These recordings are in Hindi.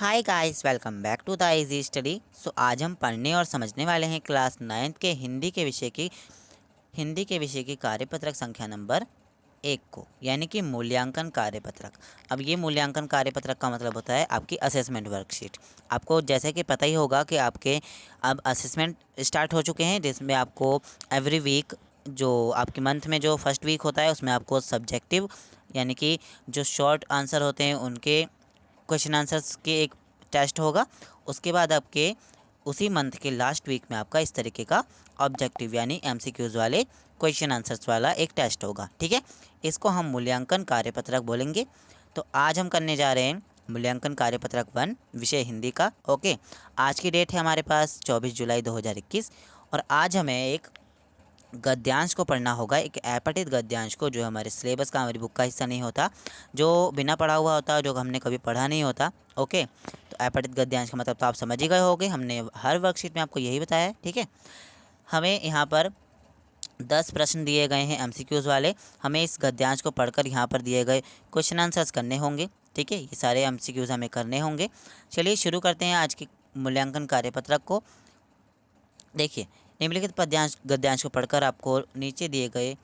Hi guys, welcome back to the easy study. आज हम पढ़ने और समझने वाले हैं क्लास 9th के हिंदी के विषय की कार्यपत्रक संख्या नंबर 1 को, यानी कि मूल्यांकन कार्यपत्रक। अब ये मूल्यांकन कार्यपत्रक का मतलब होता है आपकी असेसमेंट वर्कशीट। आपको जैसे कि पता ही होगा कि आपके अब असेसमेंट स्टार्ट हो चुके हैं, जिसमें आपको एवरी वीक जो आपके मंथ में जो फर्स्ट वीक होता है उसमें आपको सब्जेक्टिव यानी कि जो शॉर्ट आंसर होते हैं उनके क्वेश्चन आंसर्स के एक टेस्ट होगा। उसके बाद आपके उसी मंथ के लास्ट वीक में आपका इस तरीके का ऑब्जेक्टिव यानी एमसीक्यूज़ वाले क्वेश्चन आंसर्स वाला एक टेस्ट होगा। ठीक है, इसको हम मूल्यांकन कार्यपत्रक बोलेंगे। तो आज हम करने जा रहे हैं मूल्यांकन कार्यपत्रक 1 विषय हिंदी का। ओके, आज की डेट है हमारे पास 24 जुलाई 2021 और आज हमें एक गद्यांश को पढ़ना होगा, एक अपठित गद्यांश को, जो हमारे सिलेबस का, हमारी बुक का हिस्सा नहीं होता, जो बिना पढ़ा हुआ होता, जो हमने कभी पढ़ा नहीं होता। ओके, तो अपठित गद्यांश का मतलब तो आप समझ ही गए होंगे, हमने हर वर्कशीट में आपको यही बताया है। ठीक है, हमें यहाँ पर 10 प्रश्न दिए गए हैं एमसीक्यूज़ वाले। हमें इस गद्यांश को पढ़कर यहाँ पर दिए गए क्वेश्चन आंसर्स करने होंगे। ठीक है, ये सारे एमसीक्यूज़ हमें करने होंगे। चलिए शुरू करते हैं आज की मूल्यांकन कार्यपत्रक को। देखिए, निम्नलिखित पद्यांश गद्यांश को पढ़कर आपको नीचे दिए गए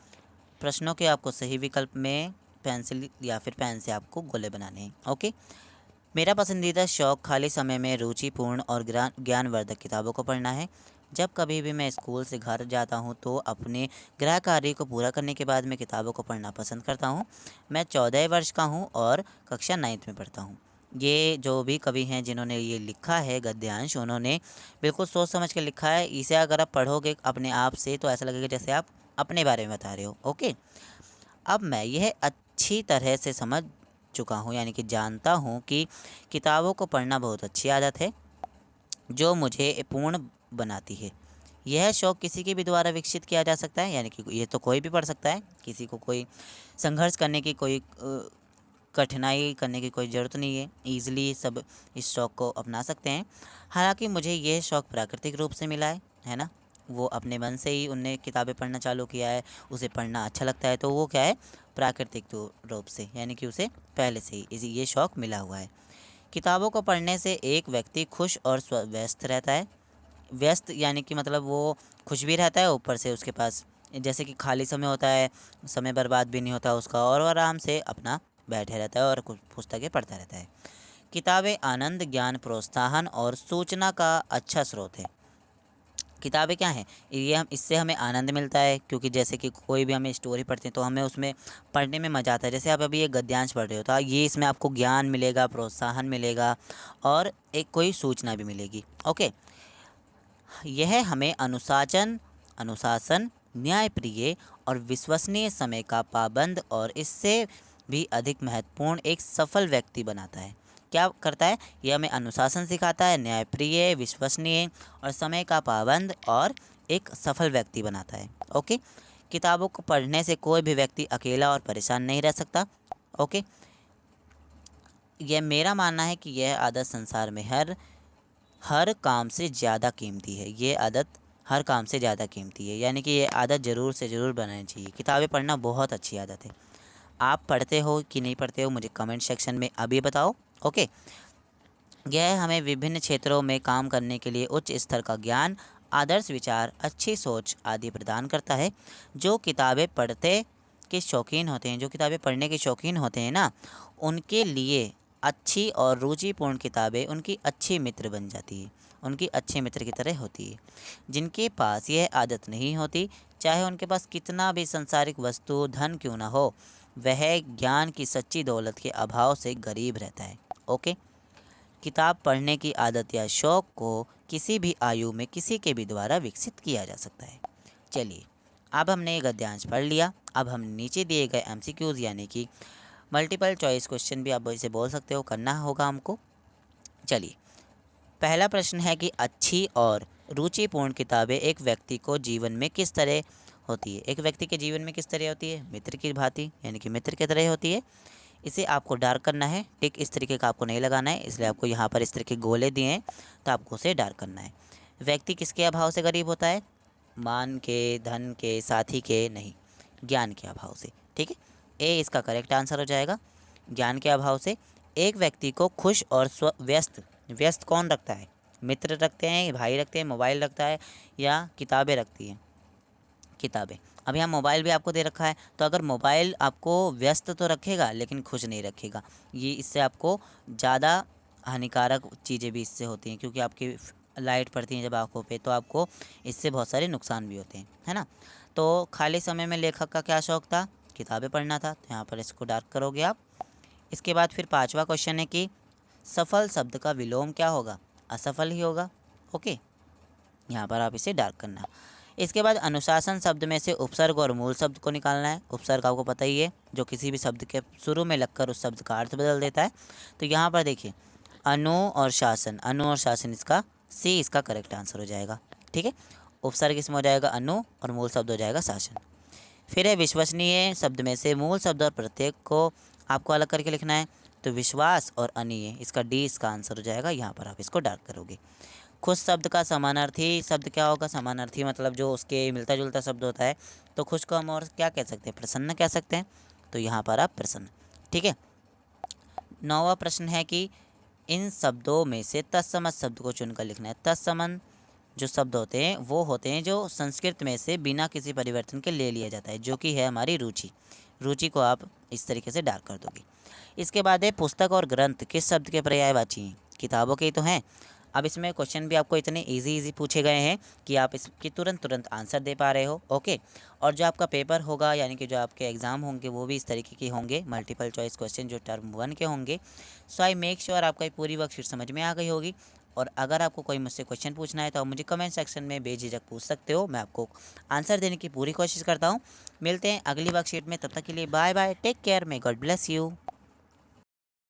प्रश्नों के आपको सही विकल्प में पेंसिल या फिर पेन से आपको गोले बनाने हैं। ओके, मेरा पसंदीदा शौक खाली समय में रुचिपूर्ण और ज्ञानवर्धक किताबों को पढ़ना है। जब कभी भी मैं स्कूल से घर जाता हूँ तो अपने गृह कार्य को पूरा करने के बाद मैं किताबों को पढ़ना पसंद करता हूँ। मैं 14 वर्ष का हूँ और कक्षा 9th में पढ़ता हूँ। ये जो भी कवि हैं जिन्होंने ये लिखा है गद्यांश, उन्होंने बिल्कुल सोच समझ के लिखा है। इसे अगर आप पढ़ोगे अपने आप से तो ऐसा लगेगा जैसे आप अपने बारे में बता रहे हो। ओके, अब मैं यह अच्छी तरह से समझ चुका हूँ, यानी कि जानता हूँ कि किताबों को पढ़ना बहुत अच्छी आदत है जो मुझे पूर्ण बनाती है। यह शौक़ किसी के भी द्वारा विकसित किया जा सकता है, यानी कि ये तो कोई भी पढ़ सकता है। किसी को कोई संघर्ष करने की, कोई कठिनाई करने की कोई ज़रूरत नहीं है। ईज़िली सब इस शौक़ को अपना सकते हैं। हालांकि मुझे यह शौक़ प्राकृतिक रूप से मिला है ना। वो अपने मन से ही उनने किताबें पढ़ना चालू किया है, उसे पढ़ना अच्छा लगता है, तो वो क्या है, प्राकृतिक रूप से, यानी कि उसे पहले से ही ये शौक़ मिला हुआ है। किताबों को पढ़ने से एक व्यक्ति खुश और व्यस्त रहता है। व्यस्त यानी कि मतलब वो खुश भी रहता है, ऊपर से उसके पास जैसे कि खाली समय होता है, समय बर्बाद भी नहीं होता उसका, और वो आराम से अपना बैठे रहता है और कुछ पुस्तकें पढ़ता रहता है। किताबें आनंद, ज्ञान, प्रोत्साहन और सूचना का अच्छा स्रोत है। किताबें क्या हैं, ये इससे हमें आनंद मिलता है, क्योंकि जैसे कि कोई भी हमें स्टोरी पढ़ते हैं तो हमें उसमें पढ़ने में मज़ा आता है। जैसे आप अभी ये गद्यांश पढ़ रहे हो तो ये इसमें आपको ज्ञान मिलेगा, प्रोत्साहन मिलेगा और एक कोई सूचना भी मिलेगी। ओके, यह हमें अनुशासन, न्यायप्रिय और विश्वसनीय, समय का पाबंद और इससे भी अधिक महत्वपूर्ण एक सफल व्यक्ति बनाता है। क्या करता है, यह हमें अनुशासन सिखाता है, न्यायप्रिय, विश्वसनीय और समय का पाबंद और एक सफल व्यक्ति बनाता है। ओके, किताबों को पढ़ने से कोई भी व्यक्ति अकेला और परेशान नहीं रह सकता। ओके, यह मेरा मानना है कि यह आदत संसार में हर काम से ज़्यादा कीमती है। ये आदत हर काम से ज़्यादा कीमती है, यानी कि ये आदत ज़रूर से ज़रूर बनानी चाहिए। किताबें पढ़ना बहुत अच्छी आदत है। आप पढ़ते हो कि नहीं पढ़ते हो, मुझे कमेंट सेक्शन में अभी बताओ। ओके, यह हमें विभिन्न क्षेत्रों में काम करने के लिए उच्च स्तर का ज्ञान, आदर्श विचार, अच्छी सोच आदि प्रदान करता है। जो किताबें पढ़ने के शौकीन होते हैं ना, उनके लिए अच्छी और रुचिपूर्ण किताबें उनकी अच्छी मित्र बन जाती है, उनकी अच्छे मित्र की तरह होती है। जिनके पास यह आदत नहीं होती, चाहे उनके पास कितना भी सांसारिक वस्तु धन क्यों ना हो, वह ज्ञान की सच्ची दौलत के अभाव से गरीब रहता है। ओके, किताब पढ़ने की आदत या शौक़ को किसी भी आयु में किसी के भी द्वारा विकसित किया जा सकता है। चलिए, अब हमने ये गद्यांश पढ़ लिया। अब हम नीचे दिए गए एमसीक्यूज़ यानी कि मल्टीपल चॉइस क्वेश्चन भी आप इसे बोल सकते हो, करना होगा हमको। चलिए, पहला प्रश्न है कि अच्छी और रुचिपूर्ण किताबें एक व्यक्ति को जीवन में किस तरह होती है। एक व्यक्ति के जीवन में किस तरह होती है, मित्र की भांति, यानी कि मित्र की तरह होती है। इसे आपको डार्क करना है, टिक इस तरीके का आपको नहीं लगाना है, इसलिए आपको यहाँ पर इस तरह के गोले दिए हैं, तो आपको उसे डार्क करना है। व्यक्ति किसके अभाव से गरीब होता है, मान के, धन के, साथी के नहीं, ज्ञान के अभाव से। ठीक है, ए इसका करेक्ट आंसर हो जाएगा, ज्ञान के अभाव से। एक व्यक्ति को खुश और व्यस्त, व्यस्त कौन रखता है? मित्र रखते हैं, भाई रखते हैं, मोबाइल रखता है या किताबें रखती हैं? किताबें। अब यहाँ मोबाइल भी आपको दे रखा है, तो अगर मोबाइल आपको व्यस्त तो रखेगा लेकिन खुश नहीं रखेगा, ये इससे आपको ज़्यादा हानिकारक चीज़ें भी इससे होती हैं, क्योंकि आपकी लाइट पड़ती है जब आँखों पे, तो आपको इससे बहुत सारे नुकसान भी होते हैं, है ना। तो खाली समय में लेखक का क्या शौक़ था? किताबें पढ़ना था, तो यहाँ पर इसको डार्क करोगे आप। इसके बाद फिर 5वां क्वेश्चन है कि सफल शब्द का विलोम क्या होगा? असफल ही होगा। ओके, यहाँ पर आप इसे डार्क करना। इसके बाद अनुशासन शब्द में से उपसर्ग और मूल शब्द को निकालना है। उपसर्ग आपको पता ही है, जो किसी भी शब्द के शुरू में लगकर उस शब्द का अर्थ बदल देता है। तो यहाँ पर देखिए, अनु और शासन, अनु और शासन, इसका सी इसका करेक्ट आंसर हो जाएगा। ठीक है, उपसर्ग इसमें हो जाएगा अनु और मूल शब्द हो जाएगा शासन। फिर है विश्वसनीय शब्द में से मूल शब्द और प्रत्येक को आपको अलग करके लिखना है। तो विश्वास और अनीय, इसका डी इसका आंसर हो जाएगा। यहाँ पर आप इसको डार्क करोगे। खुश शब्द का समानार्थी शब्द क्या होगा? समानार्थी मतलब जो उसके मिलता जुलता शब्द होता है। तो खुश को हम और क्या कह सकते हैं? प्रसन्न कह सकते हैं। तो यहाँ पर आप प्रसन्न। ठीक है, 9वां प्रश्न है कि इन शब्दों में से तत्सम शब्द को चुनकर लिखना है। तत्सम जो शब्द होते हैं वो होते हैं जो संस्कृत में से बिना किसी परिवर्तन के ले लिया जाता है, जो कि है हमारी रुचि। रुचि को आप इस तरीके से डार्क कर दोगे। इसके बाद है पुस्तक और ग्रंथ किस शब्द के पर्यायवाची हैं? किताबों के ही तो हैं। अब इसमें क्वेश्चन भी आपको इतने इजी पूछे गए हैं कि आप इसकी तुरंत आंसर दे पा रहे हो। ओके, और जो आपका पेपर होगा यानी कि जो आपके एग्ज़ाम होंगे वो भी इस तरीके के होंगे, मल्टीपल चॉइस क्वेश्चन जो टर्म 1 के होंगे। सो आई मेक श्योर आपका ये पूरी वर्कशीट समझ में आ गई होगी। और अगर आपको कोई मुझसे क्वेश्चन पूछना है तो आप मुझे कमेंट सेक्शन में बेझिझक पूछ सकते हो, मैं आपको आंसर देने की पूरी कोशिश करता हूँ। मिलते हैं अगली वर्कशीट में, तब तक के लिए bye bye, take care, may God bless you.